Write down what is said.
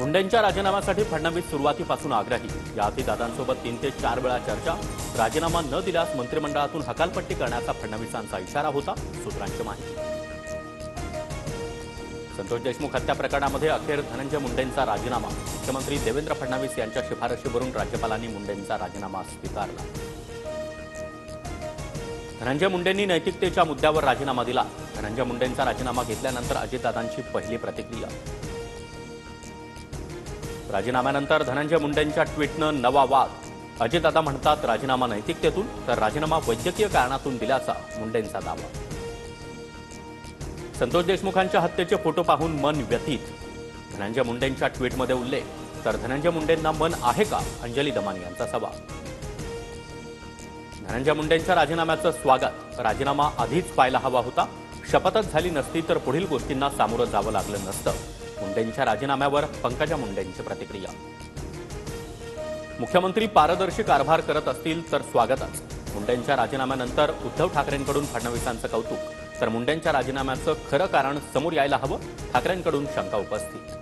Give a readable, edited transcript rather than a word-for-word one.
मुंडेंच्या राजीनाम्यासाठी फडणवीस सुरुवातीपासून आग्रही। याआधी दादांसोबत 3 ते 4 वेळा चर्चा। राजीनामा न दिल्यास मंत्रिमंडळातून हकालपट्टी करण्याचा फडणवीसांचा इशारा होता, सूत्रांची माहिती। संतोष देशमुख हत्या प्रकरणामध्ये अखेर धनंजय मुंडेंचा राजीनामा। मुख्यमंत्री देवेंद्र फडणवीस यांच्या शिफारशीवरून राज्यपालांनी मुंडेंचा राजीनामा स्वीकारला। धनंजय मुंडेंनी नैतिकतेच्या मुद्द्यावर राजीनामा दिला। धनंजय मुंडेंचा राजीनामा घेतल्यानंतर अजितदादांची पहिली प्रतिक्रिया। राजीनाम्यानंतर धनंजय मुंडेंच्या ट्विटनं नवा वाद। अजितदादा म्हणतात राजीनामा नैतिकतेतून, तर राजीनामा वैद्यकीय कारणातून दिल्याचा मुंडेंचा दावा। संतोष देशमुखांच्या हत्येचे फोटो पाहून मन व्यथित। धनंजय मुंडेंच्या ट्विटमध्ये उल्लेख, तर धनंजय मुंडेंना मन आहे का, अंजली दमानी यांचा सवाल। धनंजय मुंडेंच्या राजीनाम्याचं स्वागत। राजीनामा आधीच पाहायला हवा होता। शपथच झाली नसती तर पुढील गोष्टींना सामोरं जावं लागलं नसतं। मुंडेंच्या राजीनाम्यावर पंकजा मुंडेंची प्रतिक्रिया। मुख्यमंत्री पारदर्शी कारभार करत असतील तर स्वागतच। मुंडेंच्या राजीनाम्यानंतर उद्धव ठाकरेंकडून फडणवीसांचं कौतुक, तर मुंडेंच्या राजीनाम्याचं खरं कारण समोर यायला हवं, ठाकरेंकडून शंका उपस्थित।